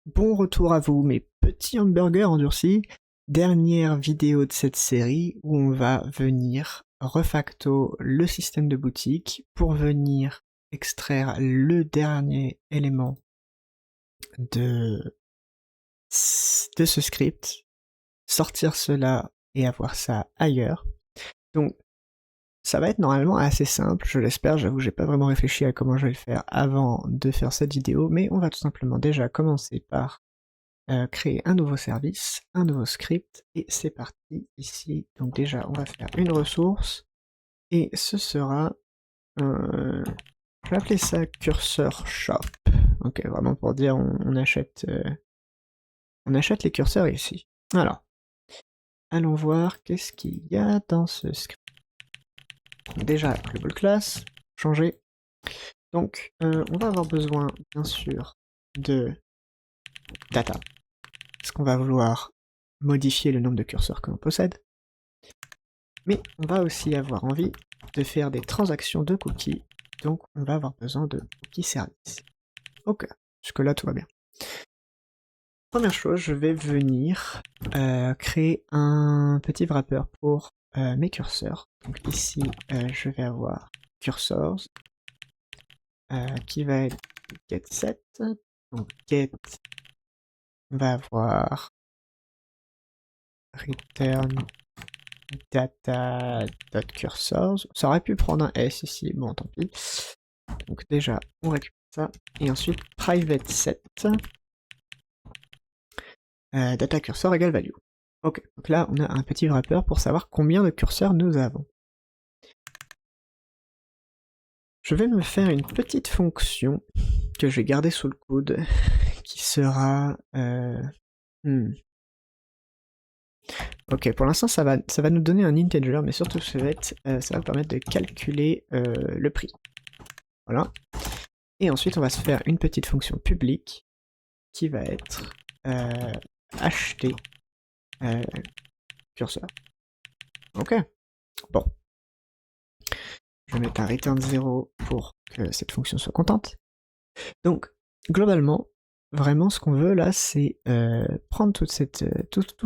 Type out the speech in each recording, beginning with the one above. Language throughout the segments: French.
Bon retour à vous, mes petits hamburgers endurcis. Dernière vidéo de cette série où on va venir refacto le système de boutique pour venir extraire le dernier élément de, de ce script, sortir cela et avoir ça ailleurs. Donc ça va être normalement assez simple, je l'espère, j'avoue j'ai pas vraiment réfléchi à comment je vais le faire avant de faire cette vidéo, mais on va tout simplement déjà commencer par créer un nouveau service, un nouveau script, et c'est parti ici. Donc déjà, on va faire une ressource, et ce sera je vais appeler ça curseur shop. Ok, vraiment pour dire on achète les curseurs ici. Alors, allons voir qu'est-ce qu'il y a dans ce script. Déjà, global class, changer. Donc, on va avoir besoin, bien sûr, de data, parce qu'on va vouloir modifier le nombre de curseurs que l'on possède. Mais on va aussi avoir envie de faire des transactions de cookies, donc on va avoir besoin de cookie service. Ok, jusque-là tout va bien. Première chose, je vais venir créer un petit wrapper pour mes curseurs. Donc ici, je vais avoir cursors, qui va être getSet. Donc get, on va avoir return data.cursors. Ça aurait pu prendre un S ici, bon tant pis. Donc déjà, on récupère ça. Et ensuite, private set data cursor égale value. Ok, donc là, on a un petit wrapper pour savoir combien de curseurs nous avons. Je vais me faire une petite fonction que je vais garder sous le coude, qui sera... Ok, pour l'instant ça va nous donner un integer, mais surtout ça va permettre de calculer le prix. Voilà. Et ensuite on va se faire une petite fonction publique qui va être acheter curseur. Ok. Bon. Je vais mettre un return 0 pour que cette fonction soit contente. Donc, globalement, vraiment ce qu'on veut là, c'est prendre tout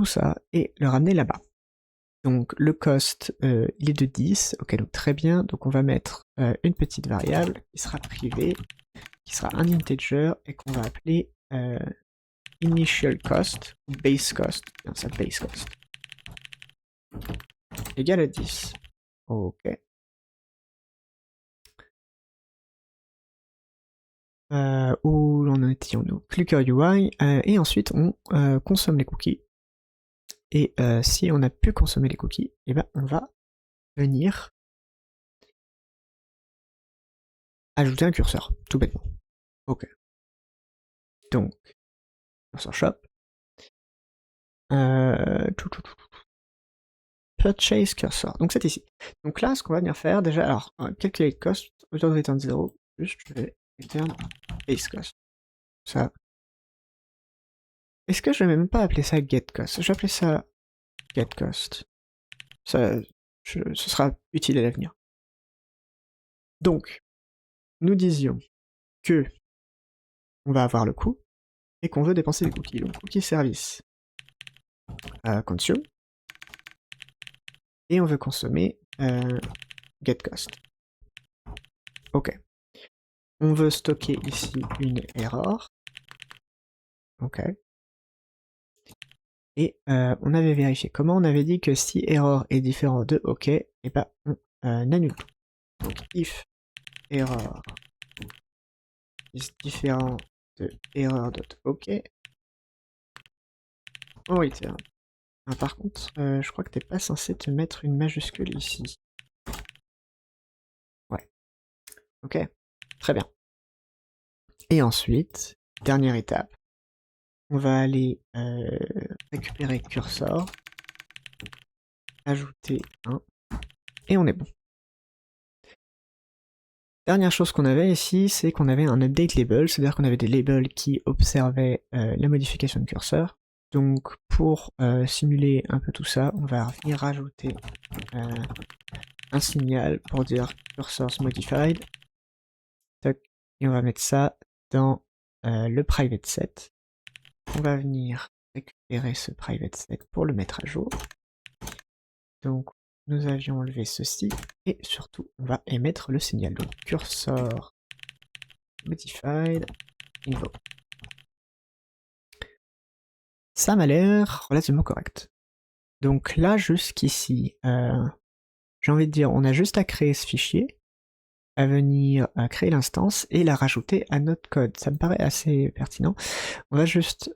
ça et le ramener là-bas. Donc le cost, il est de 10, ok, donc très bien, donc on va mettre une petite variable qui sera privée, qui sera un integer, et qu'on va appeler initial cost, ou base cost, non, ça base cost, égale à 10. Ok. Où l'on étions-nous? Clicker UI, et ensuite on consomme les cookies. Et si on a pu consommer les cookies, et ben on va venir ajouter un curseur, tout bêtement. Ok. Donc, cursor shop. Purchase cursor. Donc c'est ici. Donc là, ce qu'on va venir faire, déjà, alors, calculer le cost, autour de return 0, juste je vais return base cost. Ça. Est-ce que je vais même pas appeler ça get cost? Je vais appeler ça get cost. Ça, ce sera utile à l'avenir. Donc, nous disions que on va avoir le coût et qu'on veut dépenser les cookies. Donc cookie service consume, et on veut consommer get cost. Ok. On veut stocker ici une error. Ok. Et on avait vérifié comment, on avait dit que si error est différent de ok, et ben on annule tout. Donc if error is différent de error.ok, on return. Ah, par contre, je crois que t'es pas censé te mettre une majuscule ici. Ouais. Ok, très bien. Et ensuite, dernière étape, on va aller récupérer cursor, ajouter un, et on est bon. Dernière chose qu'on avait ici, c'est qu'on avait un update label, c'est-à-dire qu'on avait des labels qui observaient la modification de curseur. Donc pour simuler un peu tout ça, on va venir rajouter un signal pour dire cursors modified. Toc, et on va mettre ça dans le private set. on va venir récupérer ce private set pour le mettre à jour. Donc nous avions enlevé ceci, et surtout on va émettre le signal. Donc cursor modified info. Ça m'a l'air relativement correct. Donc là, jusqu'ici, j'ai envie de dire, on a juste à créer ce fichier, à venir à créer l'instance et la rajouter à notre code. Ça me paraît assez pertinent. On va juste,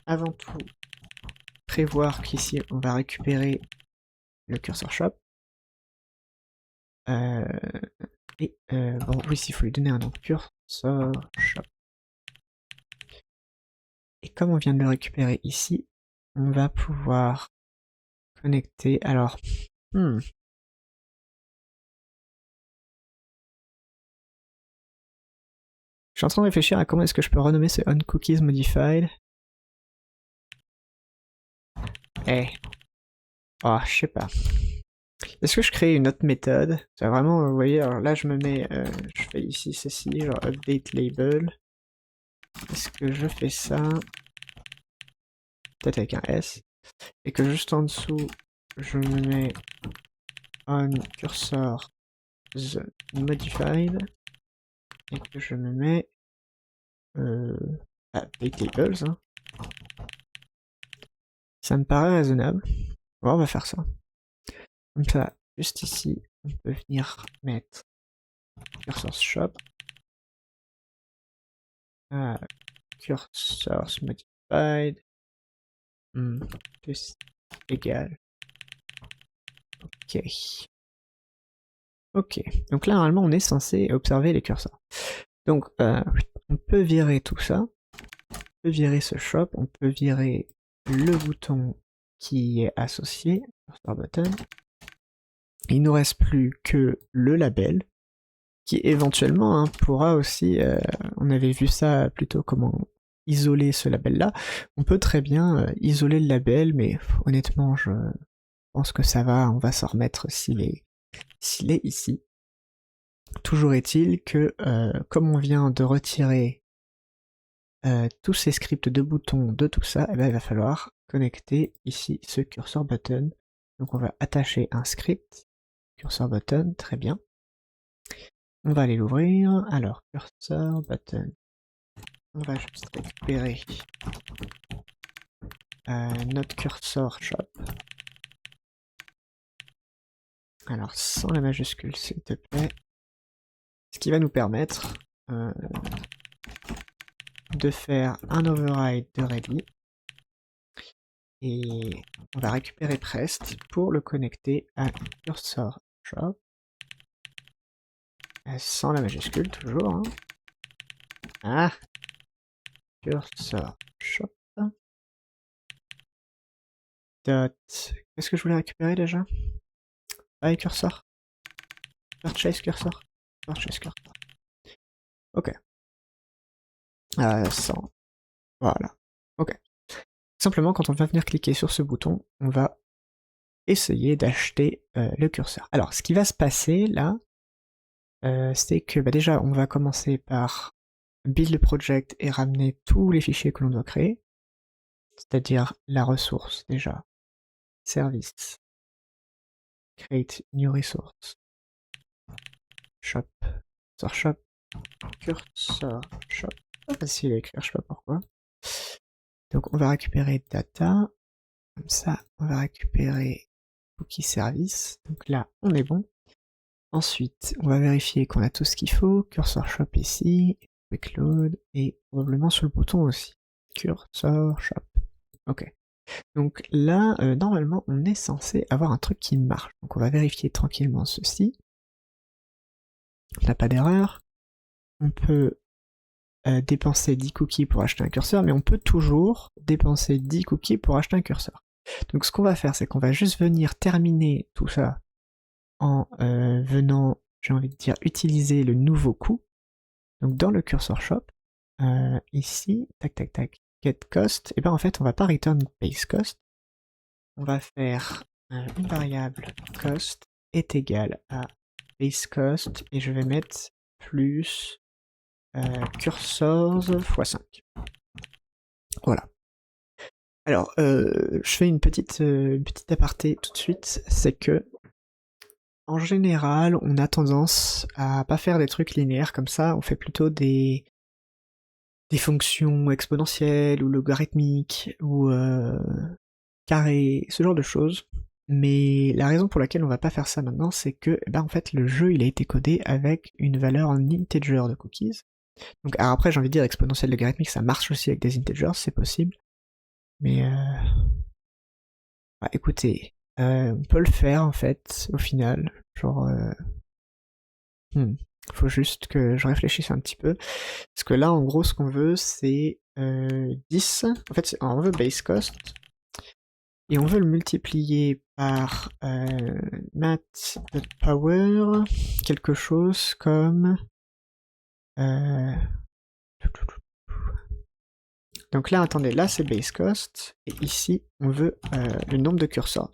avant tout, prévoir qu'ici, on va récupérer le cursor shop. Bon, oui, il faut lui donner un nom, cursor shop. Et comme on vient de le récupérer ici, on va pouvoir connecter. Alors, je suis en train de réfléchir à comment est-ce que je peux renommer ce onCookiesModified. Oh, je sais pas. Est-ce que je crée une autre méthode? C'est vraiment, vous voyez, alors là je me mets, je fais ici ceci, genre update label. Est-ce que je fais ça? Peut-être avec un S. Et que juste en dessous, je me mets on cursor the modified. Et que je me mets update labels. Hein. Ça me paraît raisonnable. Bon, on va faire ça. Comme ça, juste ici, on peut venir mettre cursor shop. Cursor modified. Plus égal. Ok. Ok. Donc là, normalement, on est censé observer les curseurs. Donc, on peut virer tout ça. On peut virer ce shop. On peut virer le bouton qui est associé, cursor button. Il nous reste plus que le label, qui éventuellement pourra aussi, on avait vu ça plutôt comment isoler ce label-là. On peut très bien isoler le label, mais honnêtement, je pense que ça va, on va s'en remettre s'il est ici. Toujours est-il que, comme on vient de retirer tous ces scripts de boutons de tout ça, eh ben, il va falloir connecter ici ce cursor button. Donc on va attacher un script, cursor button, très bien. On va aller l'ouvrir. Alors, cursor button. On va juste récupérer notre cursor shop. Alors, sans la majuscule, s'il te plaît. Ce qui va nous permettre de faire un override de ready. Et on va récupérer Prest pour le connecter à cursor shop. Sans la majuscule, toujours. Hein. Ah! Cursor shop. Dot. Qu'est-ce que je voulais récupérer déjà? Ah, cursor. Purchase cursor. Purchase cursor. Ok. 100. Voilà. Ok. Simplement, quand on va venir cliquer sur ce bouton, on va essayer d'acheter le curseur. Alors, ce qui va se passer là, c'est que déjà, on va commencer par build le project et ramener tous les fichiers que l'on doit créer, c'est-à-dire la ressource déjà, service, create new resource, shop, cursor shop, cursor shop, pas facile à écrire, je sais pas pourquoi. Donc on va récupérer data, comme ça on va récupérer cookie service, donc là on est bon. Ensuite on va vérifier qu'on a tout ce qu'il faut, cursor shop ici, quick load, et probablement sur le bouton aussi, cursor shop. Ok. Donc là, normalement, on est censé avoir un truc qui marche. Donc on va vérifier tranquillement ceci. On n'a pas d'erreur. On peut dépenser 10 cookies pour acheter un curseur, mais on peut toujours dépenser 10 cookies pour acheter un curseur. Donc ce qu'on va faire, c'est qu'on va juste venir terminer tout ça en venant, j'ai envie de dire, utiliser le nouveau coût. Donc dans le cursor shop, ici, tac tac tac, get cost, et bien en fait on va pas return base cost, on va faire une variable cost est égale à base cost, et je vais mettre plus cursors x5. Voilà. Alors, je fais une petite aparté tout de suite, c'est que en général, on a tendance à pas faire des trucs linéaires comme ça, on fait plutôt des fonctions exponentielles ou logarithmiques ou carrés, ce genre de choses. Mais la raison pour laquelle on va pas faire ça maintenant, c'est que, eh ben, en fait, le jeu il a été codé avec une valeur en integer de cookies. Donc, alors après, j'ai envie de dire exponentielle logarithmique, ça marche aussi avec des integers, c'est possible. Mais bah, écoutez, on peut le faire en fait, au final. Genre, faut juste que je réfléchisse un petit peu. Parce que là, en gros, ce qu'on veut, c'est 10. En fait, on veut base cost. Et on veut le multiplier par math.power, quelque chose comme... Donc là, attendez, là c'est base cost, et ici, on veut le nombre de curseurs.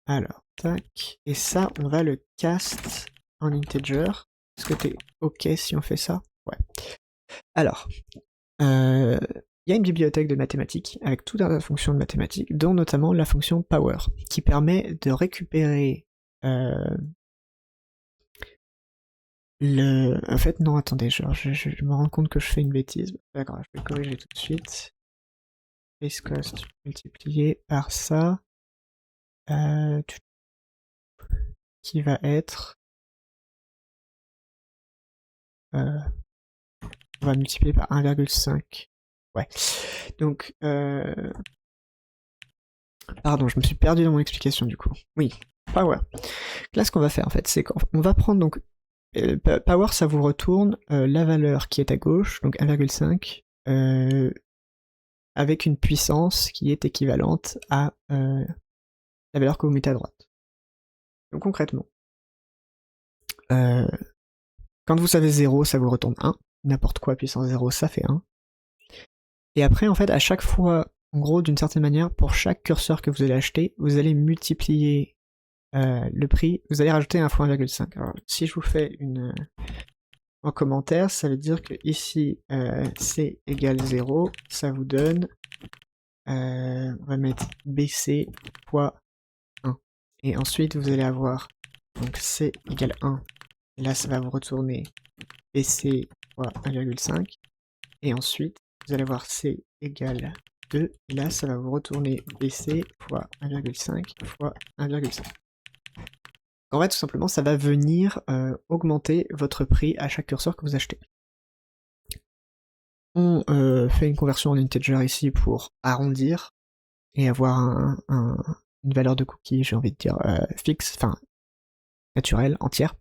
Alors, tac, et ça, on va le cast en integer. Est-ce que t'es ok si on fait ça? Ouais. Alors, il y a une bibliothèque de mathématiques avec tout un tas de fonctions de mathématiques, dont notamment la fonction power, qui permet de récupérer En fait, non, attendez, je me rends compte que je fais une bêtise. D'accord, je vais le corriger tout de suite. Base cost multiplié par ça, qui va être... on va multiplier par 1,5. Ouais. Donc, pardon, je me suis perdu dans mon explication du coup. Oui, power. Là, ce qu'on va faire en fait, c'est qu'on va prendre donc power, ça vous retourne la valeur qui est à gauche, donc 1,5, avec une puissance qui est équivalente à la valeur que vous mettez à droite. Donc concrètement, quand vous savez 0, ça vous retourne 1. N'importe quoi puissance 0, ça fait 1. Et après, en fait, à chaque fois, en gros, d'une certaine manière, pour chaque curseur que vous allez acheter, vous allez multiplier le prix, vous allez rajouter un fois 1,5. Alors, si je vous fais une... en commentaire, ça veut dire que ici, c égale 0, ça vous donne... on va mettre bc fois 1. Et ensuite, vous allez avoir donc c égale 1. Et là, ça va vous retourner bc fois 1,5. Et ensuite, vous allez avoir c égale 2. Et là, ça va vous retourner bc fois 1,5 fois 1,5. En fait, tout simplement, ça va venir augmenter votre prix à chaque curseur que vous achetez. On fait une conversion en integer ici pour arrondir et avoir une valeur de cookie, j'ai envie de dire, fixe, enfin, naturelle, entière.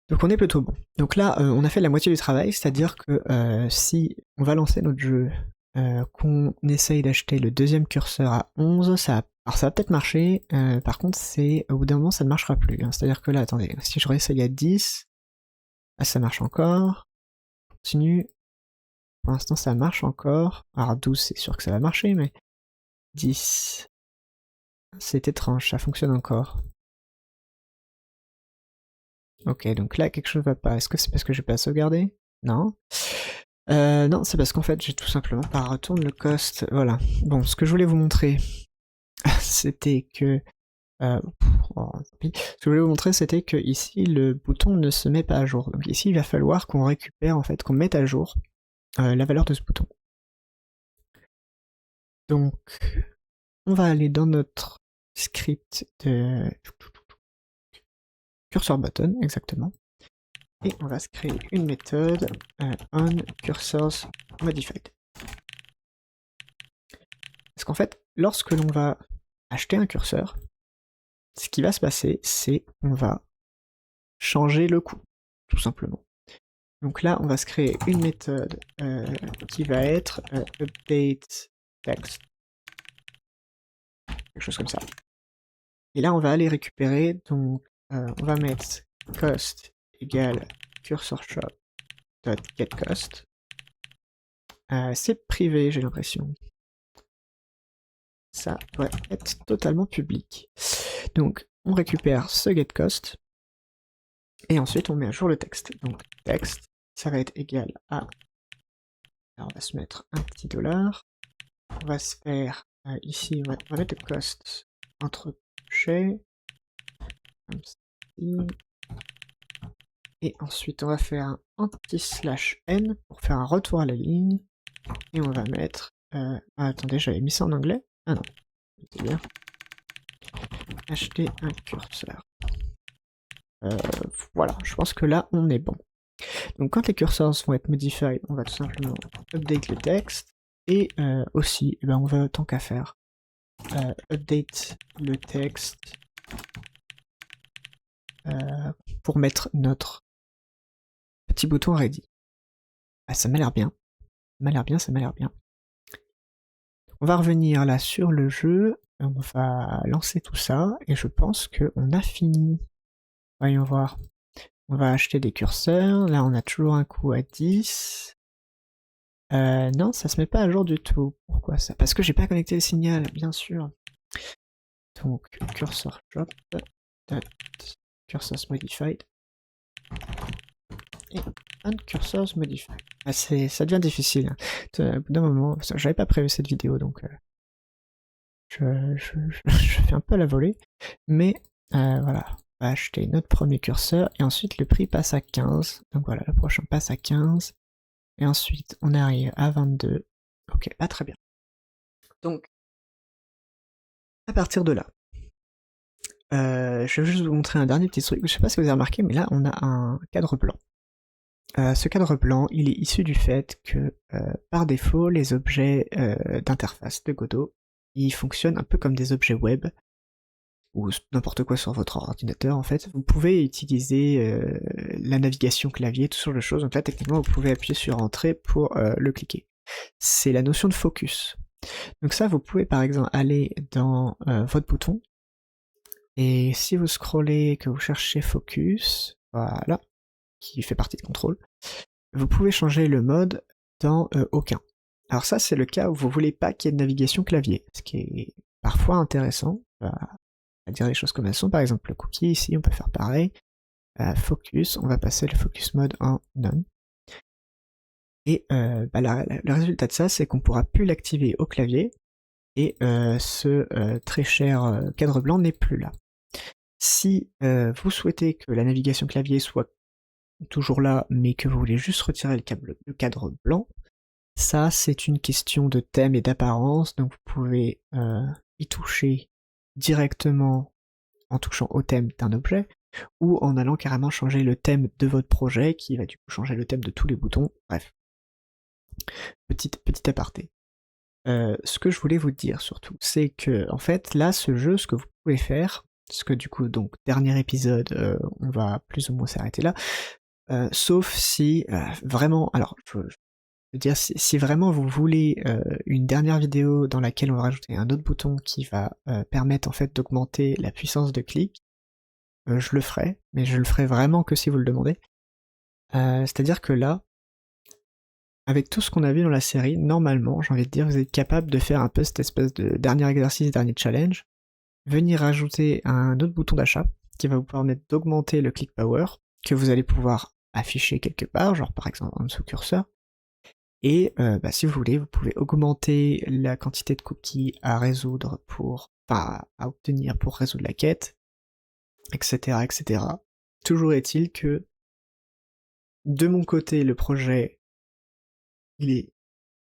Donc on est plutôt bon. Donc là, on a fait la moitié du travail, c'est-à-dire que si on va lancer notre jeu, qu'on essaye d'acheter le deuxième curseur à 11, alors ça va peut-être marcher, par contre, au bout d'un moment, ça ne marchera plus. Hein. C'est-à-dire que là, attendez, si je réessaye à 10, là, ça marche encore. Continue. Pour l'instant, ça marche encore. Alors 12, c'est sûr que ça va marcher, mais 10... C'est étrange, ça fonctionne encore. Ok, donc là, quelque chose va pas. Est-ce que c'est parce que j'ai pas sauvegardé? Non. Non, c'est parce qu'en fait, j'ai tout simplement pas retourné le cost. Voilà. Bon, ce que je voulais vous montrer, c'était que... ce que je voulais vous montrer, c'était que ici, le bouton ne se met pas à jour. Donc ici, il va falloir qu'on récupère, en fait, qu'on mette à jour la valeur de ce bouton. Donc, on va aller dans notre script de... cursor button, exactement. Et on va se créer une méthode onCursorsModified. Parce qu'en fait, lorsque l'on va acheter un curseur, ce qui va se passer, c'est qu'on va changer le coût, tout simplement. Donc là, on va se créer une méthode qui va être update text, quelque chose comme ça. Et là, on va aller récupérer, donc on va mettre cost égale cursorshop.getCost. C'est privé, j'ai l'impression. Ça doit être totalement public. Donc, on récupère ce getCost, et ensuite on met à jour le texte. Donc, texte, ça va être égal à Alors on va se mettre un petit $. On va se faire, ici, on va mettre le cost entre crochets, comme ceci. Et ensuite, on va faire un anti/n pour faire un retour à la ligne. Et on va mettre... attendez, j'avais mis ça en anglais? Ah non, c'était bien. Acheter un curseur. Voilà, je pense que là, on est bon. Donc quand les curseurs vont être modifiés, on va tout simplement update le texte. Et aussi, on va, tant qu'à faire, update le texte pour mettre notre petit bouton ready. Ah, ça m'a l'air bien. Ça m'a l'air bien, ça m'a l'air bien. On va revenir là sur le jeu, on va lancer tout ça, et je pense qu'on a fini. Voyons voir. On va acheter des curseurs, là on a toujours un coût à 10. Non, ça se met pas à jour du tout. Pourquoi ça? Parce que j'ai pas connecté le signal, bien sûr. Donc, cursor shop, cursors modified, et cursors modified. Ah, ça devient difficile. Au bout d'un moment, j'avais pas prévu cette vidéo, donc je fais un peu à la volée. Mais voilà, on va acheter notre premier curseur, et ensuite le prix passe à 15. Donc voilà, le prochain passe à 15. Et ensuite, on arrive à 22. Ok, pas très bien. Donc, à partir de là, je vais juste vous montrer un dernier petit truc. Je sais pas si vous avez remarqué, mais là, on a un cadre blanc. Ce cadre blanc, il est issu du fait que, par défaut, les objets d'interface de Godot, ils fonctionnent un peu comme des objets web, ou n'importe quoi sur votre ordinateur en fait. Vous pouvez utiliser la navigation clavier, tout ce genre de choses. Donc là, techniquement, vous pouvez appuyer sur Entrée pour le cliquer. C'est la notion de focus. Donc ça, vous pouvez par exemple aller dans votre bouton, et si vous scrollez, que vous cherchez focus, voilà, qui fait partie de contrôle, vous pouvez changer le mode dans aucun. Alors ça, c'est le cas où vous voulez pas qu'il y ait de navigation clavier, ce qui est parfois intéressant, à dire les choses comme elles sont. Par exemple, le cookie, ici, on peut faire pareil. Focus, on va passer le focus mode en none. Et le résultat de ça, c'est qu'on pourra plus l'activer au clavier, et ce très cher cadre blanc n'est plus là. Si vous souhaitez que la navigation clavier soit toujours là, mais que vous voulez juste retirer le cadre blanc, ça c'est une question de thème et d'apparence, donc vous pouvez y toucher directement en touchant au thème d'un objet, ou en allant carrément changer le thème de votre projet, qui va du coup changer le thème de tous les boutons, bref. Petit aparté. Ce que je voulais vous dire surtout, c'est que en fait là, ce jeu, ce que vous pouvez faire, ce que du coup, donc dernier épisode, on va plus ou moins s'arrêter là, sauf si vraiment, alors je veux dire, si vraiment vous voulez une dernière vidéo dans laquelle on va rajouter un autre bouton qui va permettre en fait d'augmenter la puissance de clic, je le ferai, mais je le ferai vraiment que si vous le demandez. C'est-à-dire que là, avec tout ce qu'on a vu dans la série, normalement, j'ai envie de dire, vous êtes capable de faire un peu cette espèce de dernier exercice, dernier challenge, venir ajouter un autre bouton d'achat qui va vous permettre d'augmenter le click power, que vous allez pouvoir afficher quelque part, genre par exemple en dessous curseur, et si vous voulez, vous pouvez augmenter la quantité de cookies à résoudre à obtenir pour résoudre la quête, etc., etc. Toujours est-il que, de mon côté, le projet, il est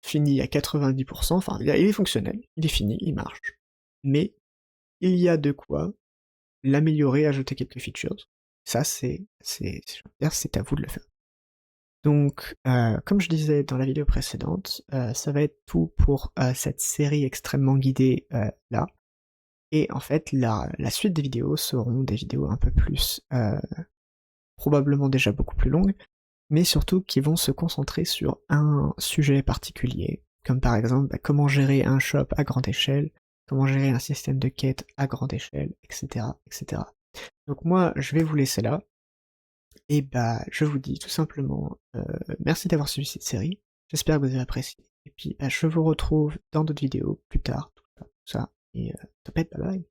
fini à 90%, enfin, il est fonctionnel, il est fini, il marche. Mais, il y a de quoi l'améliorer, ajouter quelques features. Ça, c'est à vous de le faire. Donc, comme je disais dans la vidéo précédente, ça va être tout pour cette série extrêmement guidée là. Et en fait, la suite des vidéos seront des vidéos un peu plus, probablement déjà beaucoup plus longues, mais surtout qui vont se concentrer sur un sujet particulier, comme par exemple comment gérer un shop à grande échelle, comment gérer un système de quête à grande échelle, etc., etc. Donc moi, je vais vous laisser là, et je vous dis tout simplement merci d'avoir suivi cette série, j'espère que vous avez apprécié, et puis je vous retrouve dans d'autres vidéos plus tard, tout ça, et topette, bye bye.